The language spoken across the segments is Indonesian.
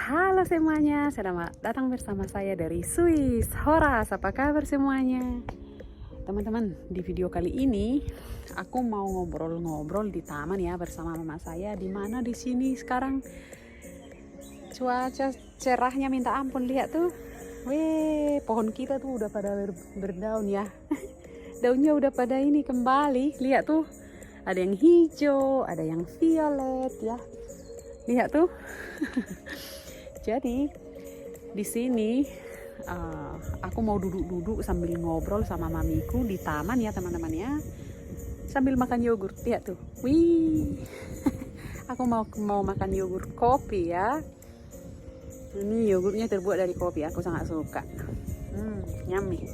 Halo semuanya, selamat datang bersama saya dari Swiss. Horas, apa kabar semuanya? Teman-teman, di video kali ini aku mau ngobrol-ngobrol di taman ya bersama mama saya. Di mana di sini sekarang cuaca cerahnya minta ampun, lihat tuh. Weh, pohon kita tuh udah pada berdaun ya. Daunnya udah pada ini kembali, lihat tuh. Ada yang hijau, ada yang violet ya. Lihat tuh. Jadi di sini aku mau duduk-duduk sambil ngobrol sama mamiku di taman ya teman-teman ya, sambil makan yogurt. Lihat tuh, wih, aku mau makan yogurt kopi ya. Ini yogurtnya terbuat dari kopi, aku sangat suka. Yummy.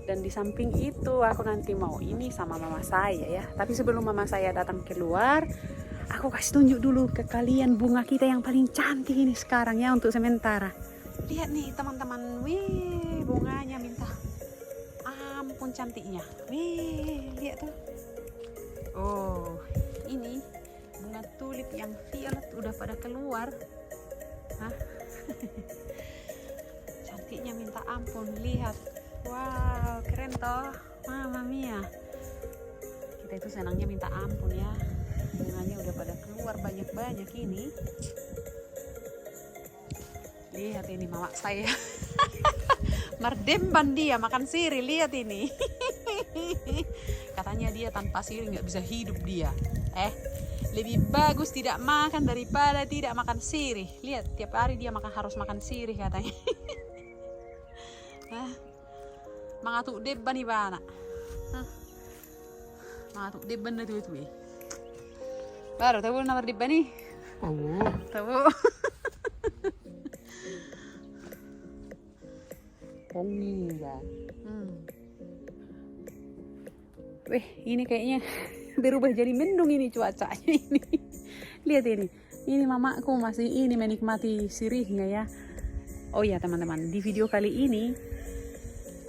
Dan di samping itu aku nanti mau ini sama mama saya ya. Tapi sebelum mama saya datang keluar, aku kasih tunjuk dulu ke kalian bunga kita yang paling cantik ini sekarang ya untuk sementara. Lihat nih teman-teman, wih, bunganya minta ampun cantiknya. Wih, lihat tuh. Oh, ini bunga tulip yang violet udah pada keluar. Hah? Cantiknya minta ampun, lihat. Wow, keren toh. Mama mia. Kita itu senangnya minta ampun ya. Bunganya udah pada keluar banyak-banyak ini. Lihat ini mama saya. Merdemban dia makan sirih, lihat ini. Katanya dia tanpa sirih nggak bisa hidup dia. Lebih bagus tidak makan daripada tidak makan sirih. Lihat tiap hari dia harus makan sirih katanya. Mangatuk deban nih bana. Mangatuk deban na tuh. Baru tahu nomor deban nih. Tahu. Iya. Weh, ini kayaknya berubah jadi mendung ini cuacanya ini. Lihat ini. Ini mamaku masih ini menikmati sirihnya ya. Oh ya teman-teman, di video kali ini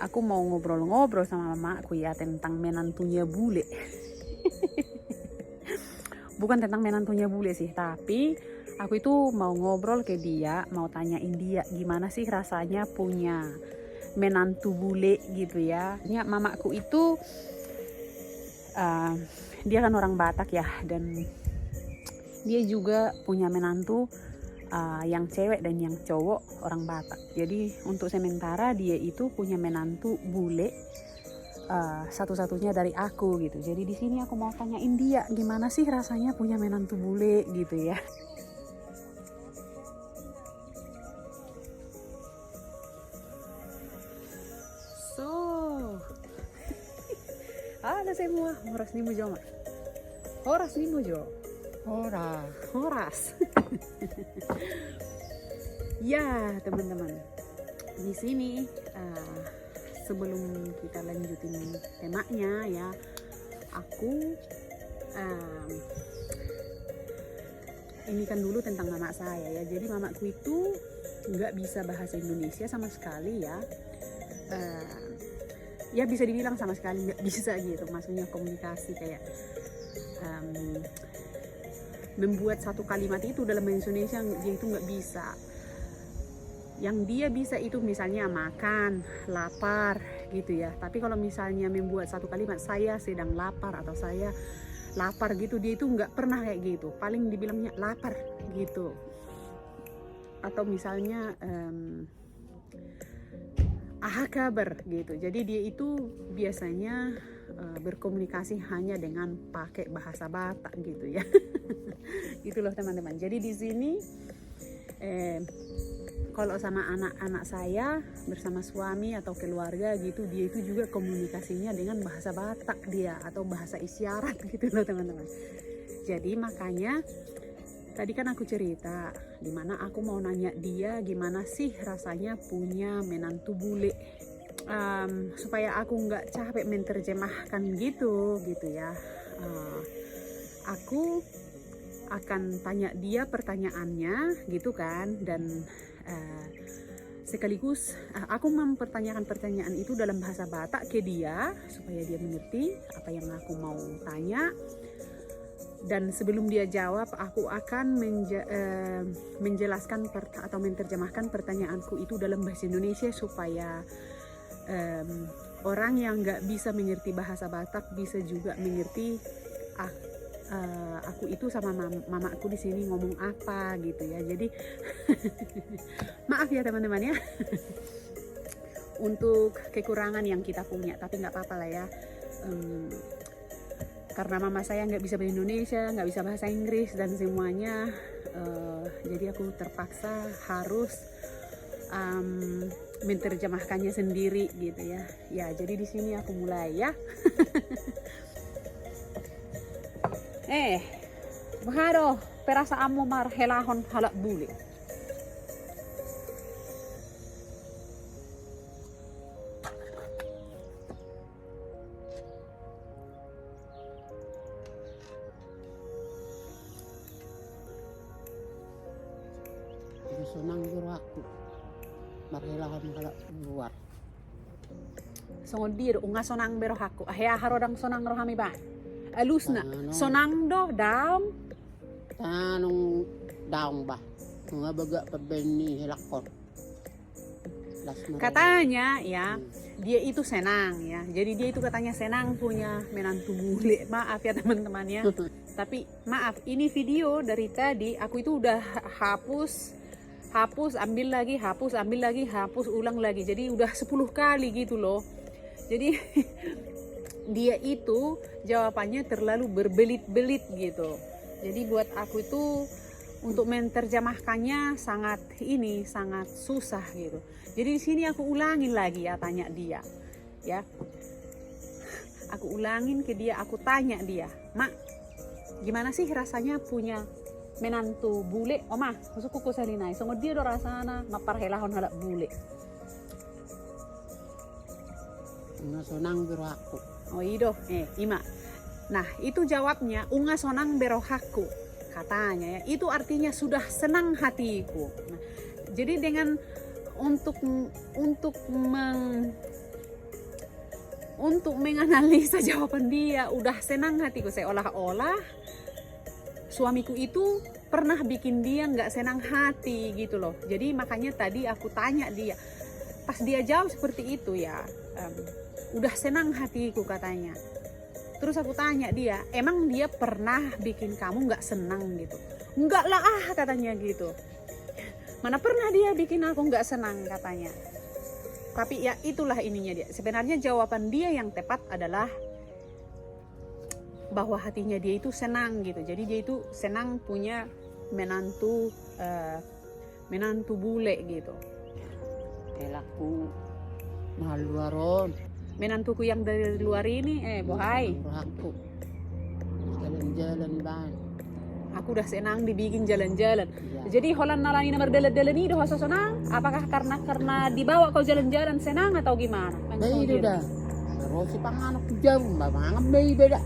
aku mau ngobrol-ngobrol sama mamaku ya tentang menantunya bule. Bukan tentang menantunya bule sih, tapi aku itu mau ngobrol ke dia, mau tanyain dia gimana sih rasanya punya menantu bule gitu ya. Ya, mamaku itu dia kan orang Batak ya, dan dia juga punya menantu yang cewek dan yang cowok orang Batak. Jadi untuk sementara dia itu punya menantu bule satu-satunya dari aku gitu. Jadi di sini aku mau tanyain dia gimana sih rasanya punya menantu bule gitu ya. So, halo semua, horas nih Jo mak. Horas nih Jo. Horas. Ya teman-teman, di sini sebelum kita lanjutin temanya ya, aku ini kan dulu tentang mama saya ya. Jadi mamaku itu nggak bisa bahasa Indonesia sama sekali ya. Ya bisa dibilang sama sekali nggak bisa gitu. Maksudnya komunikasi kayak membuat satu kalimat itu dalam bahasa Indonesia dia itu nggak bisa. Yang dia bisa itu misalnya makan, lapar gitu ya. Tapi kalau misalnya membuat satu kalimat saya sedang lapar atau saya lapar gitu, dia itu nggak pernah kayak gitu. Paling dibilangnya lapar gitu. Atau misalnya aha kabar gitu. Jadi dia itu biasanya berkomunikasi hanya dengan pakai bahasa Batak gitu ya. Gitu loh teman-teman. Jadi di sini kalau sama anak-anak saya bersama suami atau keluarga gitu, dia itu juga komunikasinya dengan bahasa Batak dia atau bahasa isyarat gitu loh teman-teman. Jadi makanya tadi kan aku cerita dimana aku mau nanya dia gimana sih rasanya punya menantu bule, supaya aku nggak capek menerjemahkan gitu ya. Aku akan tanya dia pertanyaannya gitu kan, dan sekaligus aku mempertanyakan pertanyaan itu dalam bahasa Batak ke dia supaya dia mengerti apa yang aku mau tanya. Dan sebelum dia jawab, aku akan menjelaskan atau menerjemahkan pertanyaanku itu dalam bahasa Indonesia supaya orang yang nggak bisa mengerti bahasa Batak bisa juga mengerti aku itu sama mamaku di sini ngomong apa gitu ya. Jadi maaf ya teman-teman ya untuk kekurangan yang kita punya, tapi nggak apa-apa lah ya. Karena mama saya nggak bisa bahasa Indonesia, nggak bisa bahasa Inggris dan semuanya, jadi aku terpaksa harus menerjemahkannya sendiri gitu ya. Ya, jadi di sini aku mulai ya. Bahado, perasaanmu marhelahon halak bule. Senang guru aku. Marhelahan kalau luar. Songodir unga sonang bero haku. Ahya harodang sonang rohami ba. Alusna Ano? sonang do daom. Tanong daong ba? Mga baga pabeni hilakon. Katanya ya, dia itu senang ya. Jadi dia itu katanya senang punya menantu bule. Maaf ya teman-teman ya. Tapi maaf, ini video dari tadi aku itu udah hapus, ambil lagi, hapus, ulang lagi. Jadi udah 10 kali gitu loh. Jadi dia itu jawabannya terlalu berbelit-belit gitu. Jadi buat aku itu untuk menerjemahkannya sangat susah gitu. Jadi di sini aku ulangin lagi ya, tanya dia. Ya. Aku ulangin ke dia, aku tanya dia, "Mak, gimana sih rasanya punya menantu bule?" Oma, masuk kuku salinay. So dia do rasana maparhelahon halak bule. Mga sonang guru aku. Oh ido, ima. Nah itu jawabnya unga sonang berohaku katanya ya. Itu artinya sudah senang hatiku. Nah, jadi dengan untuk menganalisa jawaban dia, udah senang hatiku, seolah-olah suamiku itu pernah bikin dia nggak senang hati gitu loh. Jadi makanya tadi aku tanya dia, pas dia jawab seperti itu ya, udah senang hatiku katanya. Terus aku tanya dia, emang dia pernah bikin kamu nggak senang gitu? Enggak lah katanya gitu. Mana pernah dia bikin aku nggak senang katanya. Tapi ya itulah ininya dia. Sebenarnya jawaban dia yang tepat adalah bahwa hatinya dia itu senang gitu. Jadi dia itu senang punya menantu bule gitu. Elaku maluaron. Menantuku yang dari luar ini, bohai. Guru aku. Jalan-jalan ban. Aku udah senang dibikin jalan-jalan. Iya. Jadi holan nalani nomor dalan-dalan itu hasa senang. Apakah karena dibawa kau jalan-jalan senang atau gimana? Bayi dah. Terus si panganak jauh, banget bayi beda.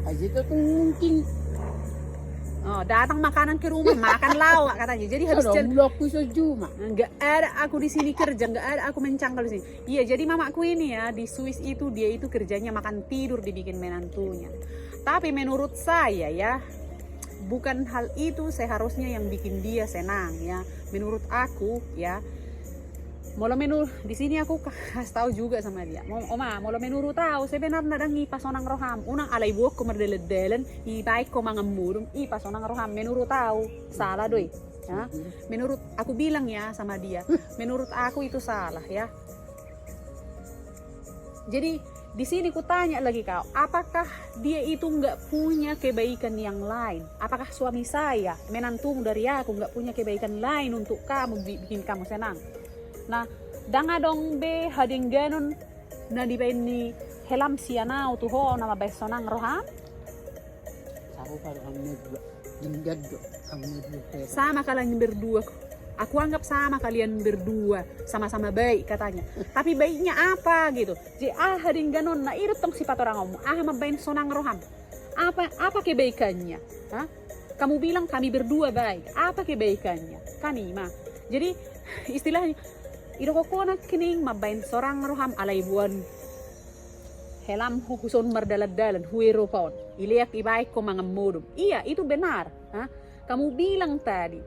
Aja itu tuh mungkin. Oh, datang makanan ke rumah, makan lawak katanya. Jadi habis Ada blok sejuma. nggak ada aku di sini kerja, nggak ada aku mencangkal di sini. Iya, jadi mamaku ini ya di Swiss itu dia itu kerjanya makan tidur dibikin menantunya. Tapi menurut saya ya, bukan hal itu seharusnya yang bikin dia senang ya. Menurut aku ya, di sini aku kasih tahu juga sama dia. Oma, menurut tahu sebenarnya dang ipas onang roham. Unang alay buok ko merdelen-delen, ibaik ko mangamudum, ipas onang roham. Menurut tahu salah doi. Ya. Menurut aku bilang ya sama dia, menurut aku itu salah ya. Jadi di sini ku tanya lagi kau, apakah dia itu nggak punya kebaikan yang lain? Apakah suami saya, menantu dari aku nggak punya kebaikan lain untuk kamu, bikin kamu senang? Nah, danga dong be hading ganon na di ni helam sianau tuho nama besonang roham. Sabu kalau kami dingdad kami berdua. Sama kalian berdua. Aku anggap sama kalian berdua, sama-sama baik katanya. Tapi baiknya apa gitu? Jadi hading ganon na irut tong sifat orang ngomong. Mabain sonang roham. Apa kebaikannya? Hah? Kamu bilang kami berdua baik. Apa kebaikannya? Kami mah. Jadi istilahnya irokokona kining mabain sorang roham alay buwan helam hukuson merdalad-dalan huiro paon. Iliak ibaik ko mga modum. Iya, itu benar. Kamu bilang tadi,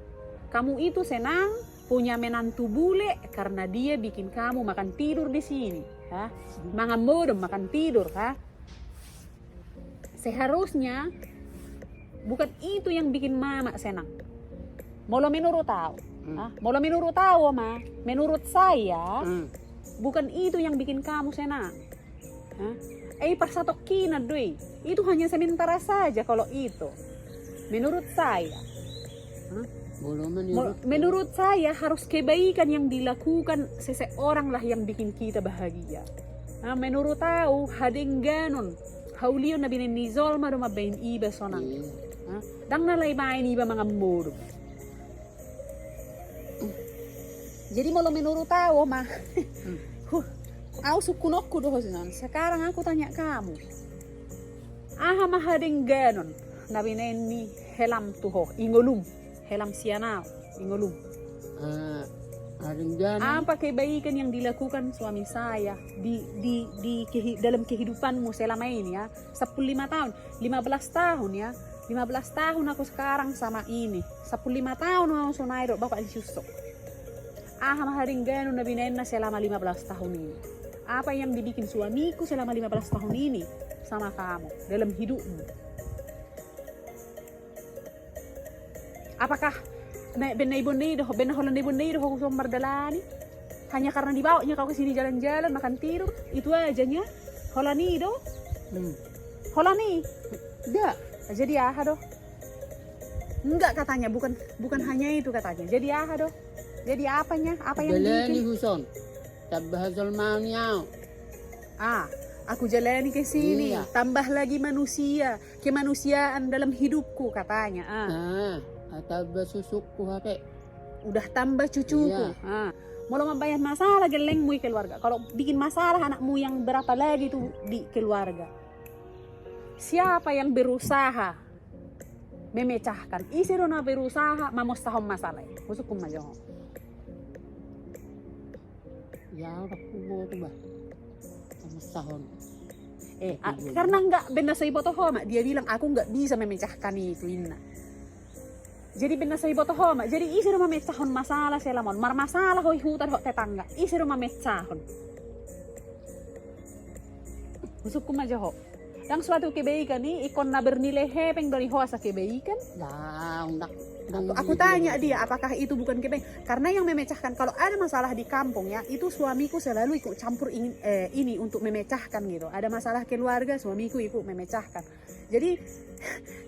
kamu itu senang punya menantu bule karena dia bikin kamu makan tidur di sini. Mga modum makan tidur. Seharusnya bukan itu yang bikin mama senang. Molo menurut tahu. Molo menurut tahu, Ma. Menurut saya, bukan itu yang bikin kamu senang. Persatok kina doi. Itu hanya sementara saja kalau itu. Menurut saya. Menurut saya harus kebaikan yang dilakukan seseorang lah yang bikin kita bahagia. Menurut tahu hadeng ganon. Haulio na binenizol marumabain iba sonang. Dang nalay main iba mga muro. Jadi mau menurut tahu mah. Aku sukunok ko doon. Sekarang aku tanya kamu. Aha mahadeng ganon. Nabinen ni helam tuho. Ingolum. Helam sianao. Ingolum. Apa kebaikan yang dilakukan suami saya dalam kehidupanmu selama ini ya? 15 tahun, 15 tahun ya. 15 tahun aku sekarang sama ini. 15 tahun aku sunairo bapak disusuk. Aha maharing ganon na binena selama 15 tahun ini. Apa yang dibikin suamiku selama 15 tahun ini sama kamu dalam hidupmu? Apakah benaiboneido kau mardalani hanya karena dibawanya kau ke sini jalan-jalan makan tidur itu ajanya holanido holani enggak jadi doh enggak katanya bukan hanya itu katanya jadi doh jadi apanya apa yang jalani huson tabahazal mauniau aku jalani ke sini tambah lagi manusia kemanusiaan dalam hidupku katanya tambah susukku HP udah tambah cucuku mau membayar masalah gelengmu keluarga kalau bikin masalah anakmu yang berapa lagi tuh di keluarga siapa yang berusaha memecahkan isirona berusaha mamustahom masalah musukum majoh ya aku mau tuh bah mamustahon karena enggak benda saya botohoma dia bilang aku enggak bisa memecahkan itu inna. Jadi benar saya botohoma. Jadi isi rumah mecahon masalah selamon. Mar masalah hoi hutan hok tetangga. Isi rumah mecahon. Usupku majaho. Yang suatu kebaikan nih ikon na bernilai hepeng dari hoasa kebaikan. Aku tanya dia apakah itu bukan kebaikan? Karena yang memecahkan kalau ada masalah di kampung ya itu suamiku selalu ikut campur ini untuk memecahkan gitu. Ada masalah keluarga suamiku ikut memecahkan. Jadi,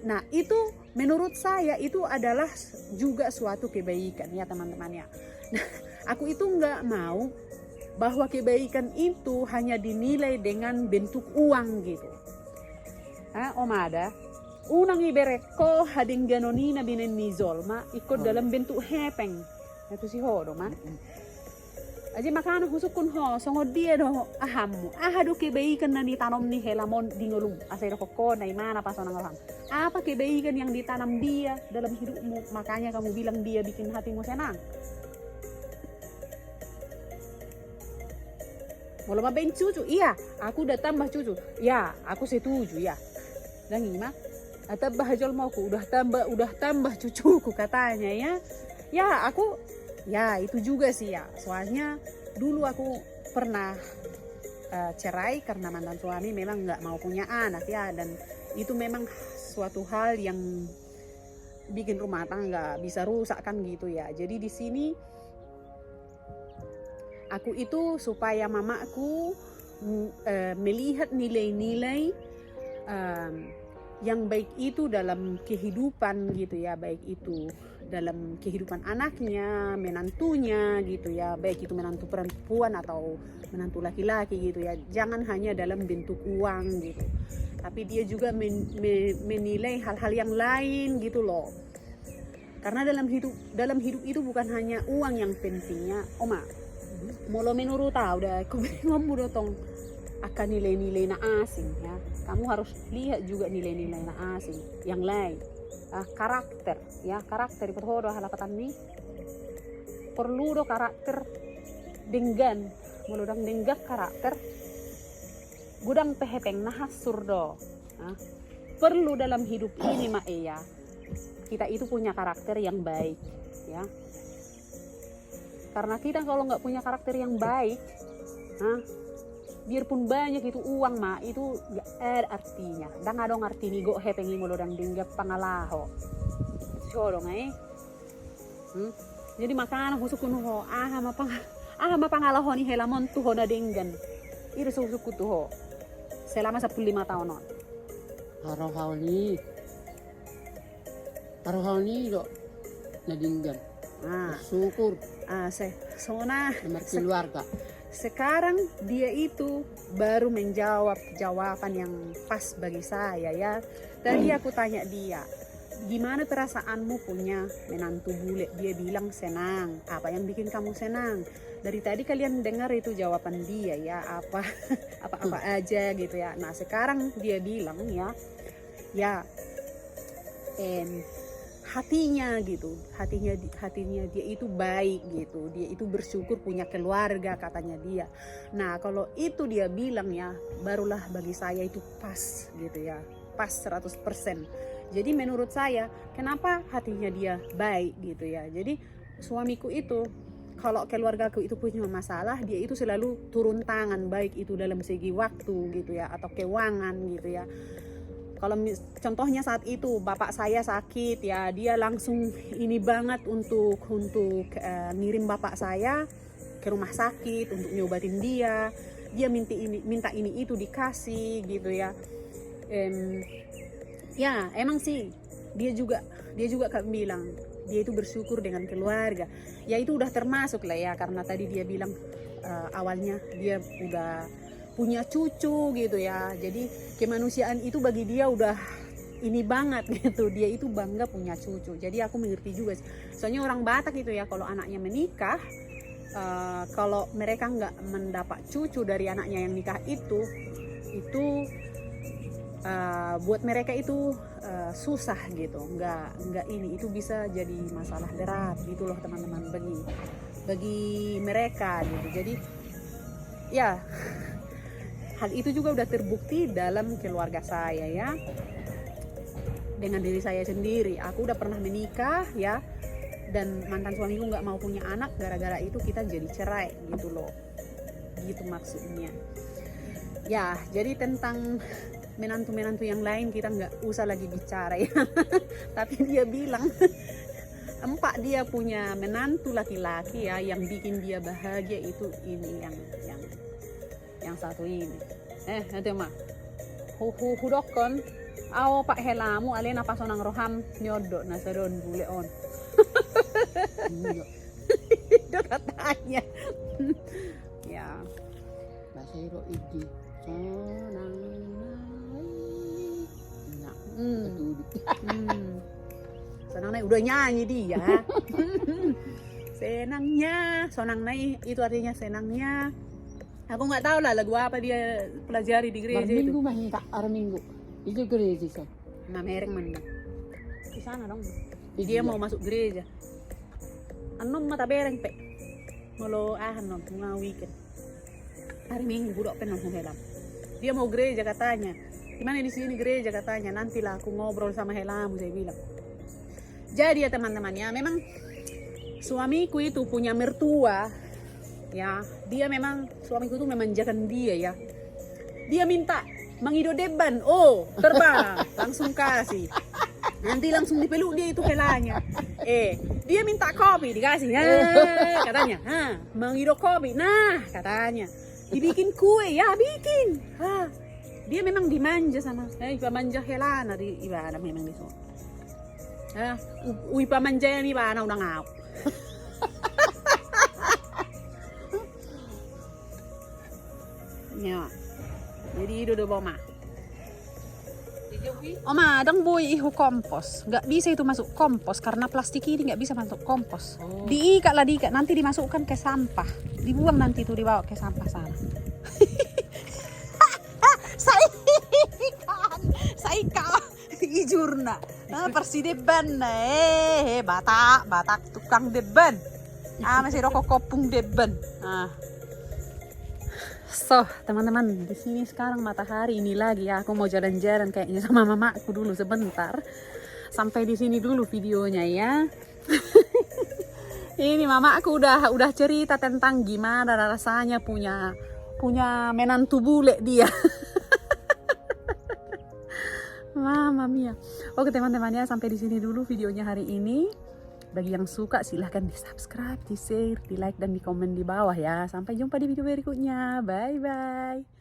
nah itu menurut saya itu adalah juga suatu kebaikan ya teman-teman ya. Nah, aku itu nggak mau bahwa kebaikan itu hanya dinilai dengan bentuk uang gitu. Omada, unang ibereko hading ganonina binen nizol ma ikut dalam bentuk hepeng. Itu si hodo ma. Aja makana husukun ho songo dia do ahammu ahadu kebaikan na ditanam ni helamon di ngolum asai koko na mana pas orang orang apa kebaikan yang ditanam dia dalam hidupmu makanya kamu bilang dia bikin hatimu senang mau mabain cucu iya aku udah tambah cucu ya aku setuju ya dan gimana atau bahajol mauku udah tambah cucuku katanya ya aku ya itu juga sih ya soalnya dulu aku pernah cerai karena mantan suami memang nggak mau punya anak ya dan itu memang suatu hal yang bikin rumah tangga bisa rusak kan gitu ya jadi di sini aku itu supaya mamaku melihat nilai-nilai yang baik itu dalam kehidupan gitu ya baik itu dalam kehidupan anaknya, menantunya gitu ya, baik itu menantu perempuan atau menantu laki-laki gitu ya. Jangan hanya dalam bentuk uang gitu. Tapi dia juga menilai hal-hal yang lain gitu loh. Karena dalam hidup itu bukan hanya uang yang pentingnya. Oma, mau lo menurut tahu dah, aku ngomong dotong akan nilai-nilai na asing ya. Kamu harus lihat juga nilai-nilai na asing yang lain. Karakter ya karakter itu hodo halapatan nih perlu do karakter dengan muludang denggak karakter gudang pehepeng nahasur do perlu dalam hidup ini Mak Eya, kita itu punya karakter yang baik ya. Karena kita kalau nggak punya karakter yang baik, biarpun banyak itu uang Mak, itu nggak ada artinya. Dan nggak dong arti nih go hepengi mulu dan dinggap pangalaho. So dong Jadi makanya husuk kuno ama pangalaho ni helamon tuh na denggan. Iri husuk tuh selama 15 tahun non. Araw-araw ni do nadinggan. Syukur. Sona Nomor keluarga. sekarang dia itu baru menjawab jawaban yang pas bagi saya ya. Tadi aku tanya dia, gimana perasaanmu punya menantu bule? Dia bilang senang. Apa yang bikin kamu senang? Dari tadi kalian dengar itu jawaban dia ya, apa aja gitu ya. Nah sekarang dia bilang ya hatinya gitu, hatinya dia itu baik gitu, dia itu bersyukur punya keluarga katanya dia. Nah kalau itu dia bilang ya, barulah bagi saya itu pas gitu ya, pas 100%. Jadi menurut saya kenapa hatinya dia baik gitu ya. Jadi suamiku itu kalau keluargaku itu punya masalah, dia itu selalu turun tangan, baik itu dalam segi waktu gitu ya atau keuangan gitu ya. Kalau contohnya saat itu bapak saya sakit ya, dia langsung ini banget untuk ngirim bapak saya ke rumah sakit untuk nyobatin dia. Dia minta ini itu dikasih gitu ya. Ya emang sih dia juga kan bilang dia itu bersyukur dengan keluarga. Ya itu udah termasuk lah ya, karena tadi dia bilang awalnya dia udah punya cucu gitu ya. Jadi kemanusiaan itu bagi dia udah ini banget gitu. Dia itu bangga punya cucu. Jadi aku mengerti juga. Soalnya orang Batak itu ya, kalau anaknya menikah, kalau mereka nggak mendapat cucu dari anaknya yang nikah itu buat mereka itu susah gitu. Nggak ini, itu bisa jadi masalah berat gitu loh teman-teman bagi mereka gitu. Jadi ya hal itu juga udah terbukti dalam keluarga saya ya. Dengan diri saya sendiri, aku udah pernah menikah ya, dan mantan suamiku nggak mau punya anak, gara-gara itu kita jadi cerai gitu loh. Gitu maksudnya. Ya, jadi tentang menantu-menantu yang lain kita nggak usah lagi bicara ya. Tapi dia bilang dia punya menantu laki-laki ya, yang bikin dia bahagia itu ini yang satu ini. Nanti mah hudokon awo pak helamu alena pasonang roham nyodok nasadon bule on. Itu katanya. Ya. Bahasa iro iki sonang Senang naik udah nyanyi dia. Senangnya, sonang naik itu artinya senangnya. Aku nggak tahu lah lagu apa dia pelajari di gereja itu. Minggu mahita Minggu itu gereja so. Nah mereng mana? Di sana dong. Dia mau masuk gereja. Anom mata bereng pe. Mau ahan non tengah weekend. Hari Minggu budok penong helam. Dia mau gereja katanya. Gimana di sini gereja katanya? Nantilah aku ngobrol sama helamu saya bilang. Jadi ya teman-teman ya, memang suamiku itu punya mertua. Ya, dia memang suamiku tuh memanjakan dia ya. Dia minta mangido deban, terbang, langsung kasih. Nanti langsung dipeluk dia itu helanya. Dia minta kopi dikasih, katanya. Mangido kopi, katanya. Dibikin kue, ya bikin. Dia memang dimanja sama, pamanja helana di ibana memang di sana. Pamanja ni ibana udah ngau. Ya. Jadi itu udah bawa Oma, dang boy ihu kompos. Nggak bisa itu masuk kompos karena plastik ini nggak bisa masuk kompos. Diikat, nanti dimasukkan ke sampah. Dibuang nanti itu dibawa ke sampah sana. Saikan ijurna. Persi deban batak tukang deban. Masih rokok kopung deban. So, teman-teman, di sini sekarang matahari ini lagi ya. Aku mau jalan-jalan kayaknya sama mamaku dulu sebentar. Sampai di sini dulu videonya ya. Ini mamaku udah cerita tentang gimana rasanya punya menantu bule dia. Mama mia. Oke teman-teman ya, sampai di sini dulu videonya hari ini. Bagi yang suka silahkan di subscribe, di share, di like dan di komen di bawah ya. Sampai jumpa di video berikutnya. Bye bye.